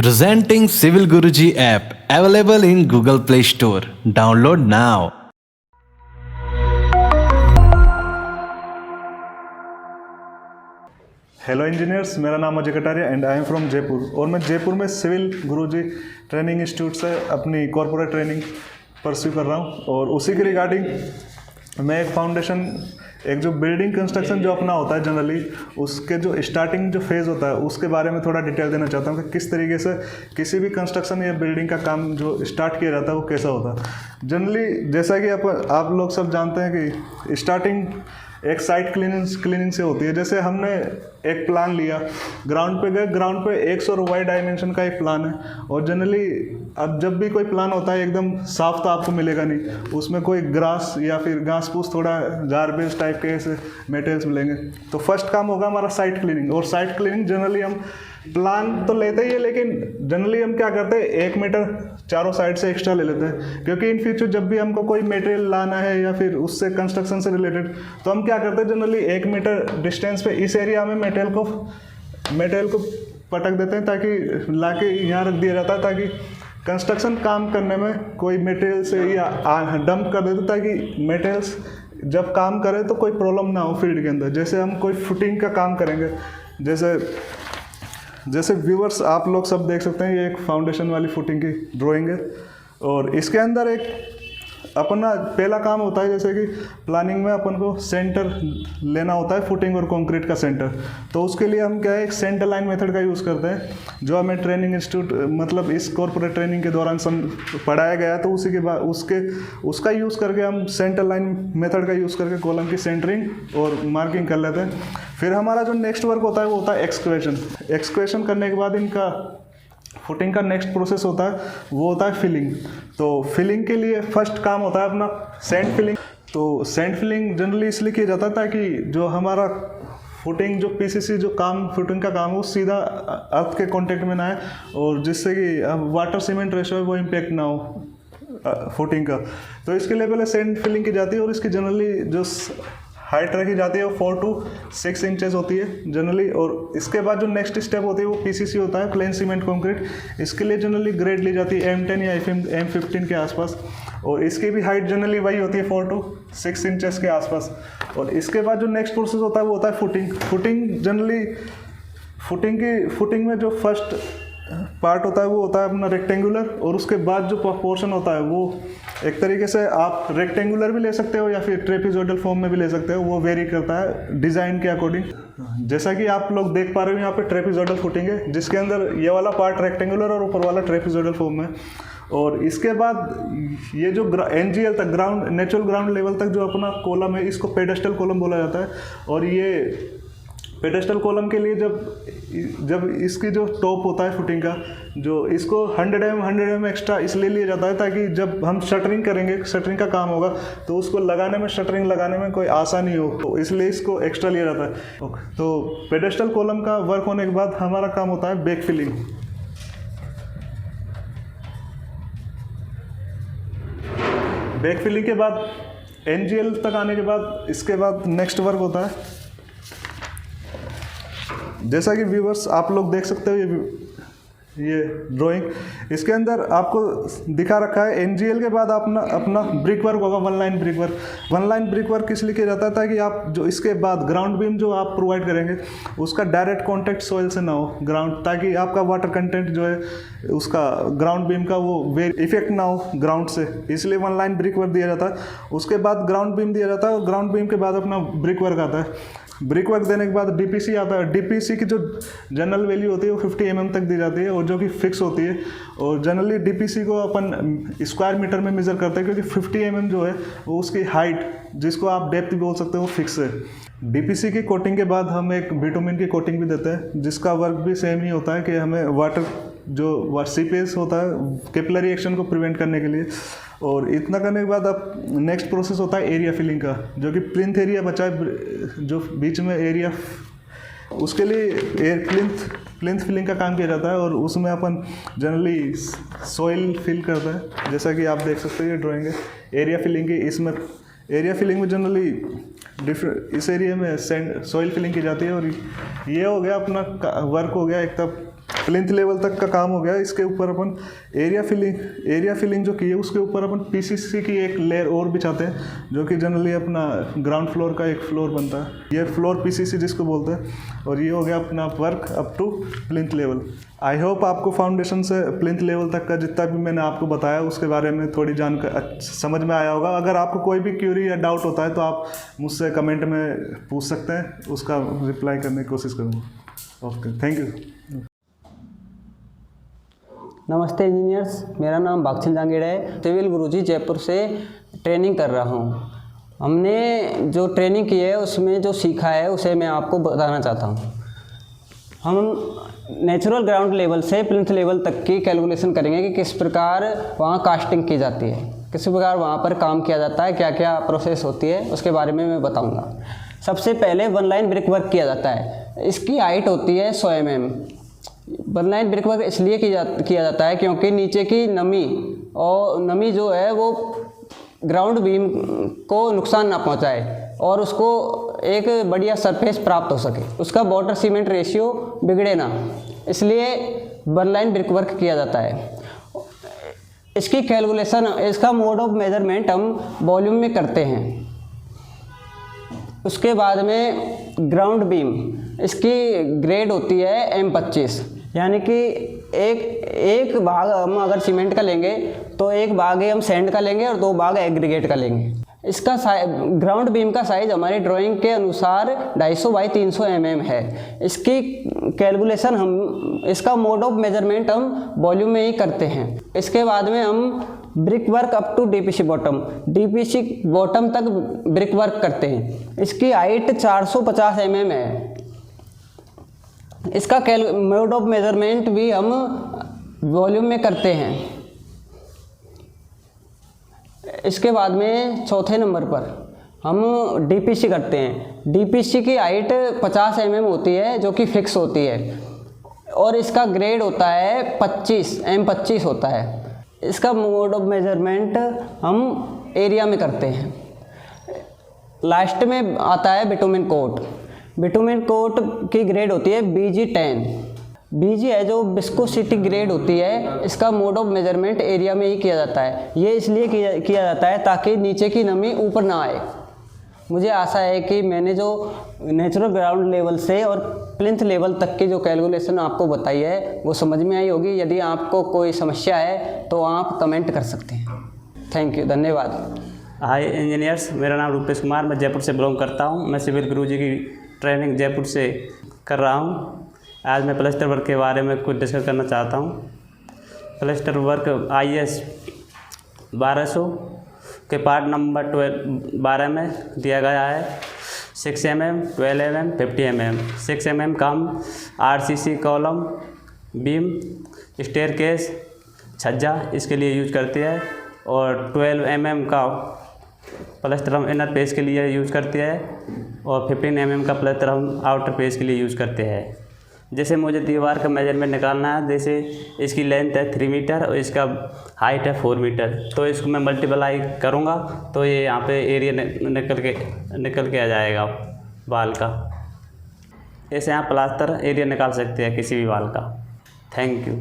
Presenting Civil Guruji app available in Google Play Store. Download now. Hello engineers, मेरा नाम Ajay Kataria and I am from Jaipur. और मैं जयपुर में civil गुरुजी training institute से अपनी कॉर्पोरेट ट्रेनिंग परस्यू कर रहा हूँ। और उसी के रिगार्डिंग मैं एक जो बिल्डिंग कंस्ट्रक्शन जो अपना होता है जनरली, उसके जो स्टार्टिंग जो फेज़ होता है उसके बारे में थोड़ा डिटेल देना चाहता हूँ कि किस तरीके से किसी भी कंस्ट्रक्शन या बिल्डिंग का काम जो स्टार्ट किया जाता है वो कैसा होता है। जनरली जैसा कि आप लोग सब जानते हैं कि स्टार्टिंग एक साइट क्लीनिंग से होती है। जैसे हमने एक प्लान लिया, ग्राउंड पे गए, ग्राउंड पे एक्स और वाई डायमेंशन का एक प्लान है। और जनरली अब जब भी कोई प्लान होता है एकदम साफ तो आपको मिलेगा नहीं, उसमें कोई ग्रास या फिर घास फूस थोड़ा गार्बेज टाइप के ऐसे मटेरियल्स मिलेंगे। तो फर्स्ट काम होगा हमारा साइट क्लीनिंग। और साइट क्लीनिंग जनरली हम प्लान तो लेते ही है, लेकिन जनरली हम क्या करते हैं 1 मीटर चारों साइड से एक्स्ट्रा ले लेते हैं, क्योंकि इन फ्यूचर जब भी हमको कोई मटेरियल लाना है या फिर उससे कंस्ट्रक्शन से रिलेटेड, तो हम क्या करते हैं जनरली 1 मीटर डिस्टेंस पे इस एरिया में मटेरियल को पटक देते हैं, ताकि लाके यहाँ रख दिया जाता है, ताकि कंस्ट्रक्शन काम करने में कोई मटेरियल से या डंप कर देते, ताकि मटेरियल्स जब काम करे तो कोई प्रॉब्लम ना हो फील्ड के अंदर। जैसे हम कोई फुटिंग का काम करेंगे, जैसे व्यूअर्स आप लोग सब देख सकते हैं, ये एक फाउंडेशन वाली फुटिंग की ड्राइंग है। और इसके अंदर एक अपना पहला काम होता है, जैसे कि प्लानिंग में अपन को सेंटर लेना होता है, फुटिंग और कंक्रीट का सेंटर। तो उसके लिए हम क्या है, एक सेंटर लाइन मेथड का यूज़ करते हैं, जो हमें ट्रेनिंग इंस्टीट्यूट मतलब इस कॉर्पोरेट ट्रेनिंग के दौरान पढ़ाया गया। तो उसी के बाद उसका यूज़ करके हम सेंटर लाइन मेथड का यूज़ करके कॉलम की सेंटरिंग और मार्किंग कर लेते हैं। फिर हमारा जो नेक्स्ट वर्क होता है वो होता है एक्सक्वेशन करने के बाद इनका फुटिंग का नेक्स्ट प्रोसेस होता है वो होता है फिलिंग। तो फिलिंग के लिए फर्स्ट काम होता है अपना सैंड फिलिंग। तो सैंड फिलिंग जनरली इसलिए किया जाता है ताकि जो हमारा फुटिंग जो पीसीसी जो काम फुटिंग का काम है वो सीधा अर्थ के कांटेक्ट में ना आए, और जिससे कि वाटर सीमेंट रेशो है वो इम्पेक्ट ना हो फुटिंग का। तो इसके लिए पहले सैंड फिलिंग की जाती है, और इसकी जनरली जो हाइट रखी जाती है वो 4 to 6 इंचेस होती है जनरली। और इसके बाद जो नेक्स्ट स्टेप होती है वो पीसीसी होता है, प्लेन सीमेंट कंक्रीट। इसके लिए जनरली ग्रेड ली जाती है M10 या M15 के आसपास, और इसकी भी हाइट जनरली वही होती है 4 to 6 इंचेस के आसपास। और इसके बाद जो नेक्स्ट प्रोसेस होता है वो होता है फुटिंग जनरली फुटिंग में जो फर्स्ट पार्ट होता है वो होता है अपना रेक्टेंगुलर, और उसके बाद जो पोर्शन होता है वो एक तरीके से आप रेक्टेंगुलर भी ले सकते हो या फिर ट्रेपेजोइडल फॉर्म में भी ले सकते हो, वो वेरी करता है डिज़ाइन के अकॉर्डिंग। जैसा कि आप लोग देख पा रहे हो यहाँ पे ट्रेपेजोइडल फुटिंग है, जिसके अंदर ये वाला पार्ट रेक्टेंगुलर और ऊपर वाला ट्रेपेजोइडल फॉर्म है। और इसके बाद ये जो NGL तक नेचुरल ग्राउंड लेवल तक जो अपना कॉलम है, इसको पेडेस्टल कॉलम बोला जाता है। और ये पेडेस्टल कॉलम के लिए जब इसकी जो टॉप होता है फुटिंग का, जो इसको 100 mm एक्स्ट्रा इसलिए लिया जाता है ताकि जब हम शटरिंग करेंगे, शटरिंग का काम होगा, तो उसको शटरिंग लगाने में कोई आसानी हो, तो इसलिए इसको एक्स्ट्रा लिया जाता है। तो पेडेस्टल कॉलम का वर्क होने के बाद हमारा काम होता है बैक फिलिंग। बैक फिलिंग के बाद NGL तक आने के बाद इसके बाद नेक्स्ट वर्क होता है, जैसा कि व्यूवर्स आप लोग देख सकते हो ये ड्राइंग, इसके अंदर आपको दिखा रखा है NGL के बाद अपना ब्रिक वर्क होगा, वन लाइन ब्रिक वर्क इसलिए किया जाता है ताकि आप जो इसके बाद ग्राउंड बीम जो आप प्रोवाइड करेंगे उसका डायरेक्ट कांटेक्ट सॉइल से ना हो ग्राउंड, ताकि आपका वाटर कंटेंट जो है उसका ग्राउंड बीम का वो इफेक्ट ना हो ग्राउंड से, इसलिए वन लाइन ब्रिक वर्क दिया जाता है। उसके बाद ग्राउंड बीम दिया जाता है, और ग्राउंड बीम के बाद अपना ब्रिक वर्क आता है। ब्रिक वर्क देने के बाद DPC आता है। DPC की जो जनरल वैल्यू होती है वो 50 mm तक दी जाती है, और जो कि फिक्स होती है। और जनरली DPC को अपन स्क्वायर मीटर में मेज़र करते हैं, क्योंकि 50 mm जो है वो उसकी हाइट, जिसको आप डेप्थ भी बोल सकते हो, वो फिक्स है। DPC की कोटिंग के बाद हम एक बिटुमिन की कोटिंग भी देते हैं, जिसका वर्क भी सेम ही होता है कि हमें वाटर जो सीपेज होता है कैपिलरी एक्शन को प्रिवेंट करने के लिए। और इतना करने के बाद अब नेक्स्ट प्रोसेस होता है एरिया फिलिंग का, जो कि प्लिंथ एरिया बचा है जो बीच में एरिया, उसके लिए प्लिंथ फिलिंग का काम किया जाता है। और उसमें अपन जनरली सॉइल फिल करते हैं, जैसा कि आप देख सकते हैं ये ड्राइंग है एरिया फिलिंग की। इसमें एरिया फिलिंग में जनरली इस एरिया में सॉइल फिलिंग की जाती है। और ये हो गया अपना वर्क हो गया एक तब प्लिंथ लेवल तक का काम हो गया। इसके ऊपर अपन एरिया फिलिंग जो की है उसके ऊपर अपन पीसीसी की एक लेयर और बिछाते हैं, जो कि जनरली अपना ग्राउंड फ्लोर का एक फ्लोर बनता है। ये फ्लोर पीसीसी जिसको बोलते हैं। और ये हो गया अपना work up to plinth level. I hope आपको फाउंडेशन से प्लिंथ लेवल तक का जितना भी मैंने आपको बताया उसके बारे में थोड़ी जानकारी समझ में आया होगा। अगर आपको कोई भी क्यूरी या डाउट होता है तो आप मुझसे कमेंट में पूछ सकते हैं, उसका रिप्लाई करने की कोशिश करूँगा। Okay, thank you. नमस्ते इंजीनियर्स, मेरा नाम बागचंद जांगीड़ है। सिविल गुरुजी जयपुर से ट्रेनिंग कर रहा हूँ। हमने जो ट्रेनिंग की है उसमें जो सीखा है उसे मैं आपको बताना चाहता हूँ। हम नेचुरल ग्राउंड लेवल से प्लिंथ लेवल तक की कैलकुलेशन करेंगे कि किस प्रकार वहाँ कास्टिंग की जाती है, किस प्रकार वहाँ पर काम किया जाता है, क्या क्या प्रोसेस होती है, उसके बारे में मैं बताऊँगा। सबसे पहले वन लाइन ब्रिक वर्क किया जाता है। इसकी हाइट होती है 100 mm। One line brick work इसलिए किया जाता है क्योंकि नीचे की नमी जो है वो ग्राउंड बीम को नुकसान ना पहुंचाए और उसको एक बढ़िया सरफेस प्राप्त हो सके, उसका वाटर सीमेंट रेशियो बिगड़े ना, इसलिए वन लाइन ब्रिक वर्क किया जाता है। इसकी कैलकुलेशन, इसका मोड ऑफ मेजरमेंट हम वॉल्यूम में करते हैं। उसके बाद में ग्राउंड बीम, इसकी ग्रेड होती है M25, यानी कि एक भाग हम अगर सीमेंट का लेंगे तो एक भाग हम सैंड का लेंगे और 2 भाग एग्रीगेट का लेंगे। इसका ग्राउंड बीम का साइज हमारी ड्राइंग के अनुसार 250 बाई 300 mm है। इसकी कैलकुलेशन इसका मोड ऑफ मेजरमेंट हम वॉल्यूम में ही करते हैं। इसके बाद में हम brick work up to DPC bottom तक ब्रिक वर्क करते हैं। इसकी हाइट 450 mm है। इसका मोड ऑफ मेजरमेंट भी हम वॉल्यूम में करते हैं। इसके बाद में चौथे नंबर पर हम डीपीसी करते हैं। डीपीसी की हाइट 50 mm होती है जो कि फिक्स होती है और इसका ग्रेड होता है M25 होता है। इसका मोड ऑफ मेजरमेंट हम एरिया में करते हैं। लास्ट में आता है बिटुमेन कोट। बिटुमेन कोट की ग्रेड होती है BG10। BG है जो विस्कोसिटी ग्रेड होती है। इसका मोड ऑफ मेजरमेंट एरिया में ही किया जाता है। ये इसलिए किया जाता है ताकि नीचे की नमी ऊपर ना आए। मुझे आशा है कि मैंने जो नेचुरल ग्राउंड लेवल से और प्लिंथ लेवल तक की जो कैलकुलेशन आपको बताई है वो समझ में आई होगी। यदि आपको कोई समस्या है तो आप कमेंट कर सकते हैं। थैंक यू, धन्यवाद। हाय इंजीनियर्स, मेरा नाम रूपेश कुमार, मैं जयपुर से बिलोंग करता हूँ। मैं सिविल गुरुजी की ट्रेनिंग जयपुर से कर रहा हूँ। आज मैं प्लास्टर वर्क के बारे में कुछ डिस्कस करना चाहता हूँ। प्लास्टर वर्क IS 1200 के पार्ट नंबर 12 में दिया गया है 6 mm, 12 mm, 50 mm। 6 mm का हम RCC कॉलम, बीम, स्टेयरकेस, छज्जा इसके लिए यूज करते हैं और 12 mm का प्लास्टर हम इनर पेज के लिए यूज़ करते हैं और 15 mm का प्लास्टर हम आउटर पेज के लिए यूज़ करते हैं। जैसे मुझे दीवार का मेजरमेंट निकालना है, जैसे इसकी लेंथ है 3 मीटर और इसका हाइट है 4 मीटर, तो इसको मैं मल्टीप्लाई करूँगा तो ये यहाँ पे एरिया निकल के आ जाएगा वाल का। ऐसे यहाँ प्लास्टर एरिया निकाल सकते हैं किसी भी वाल का। Thank you.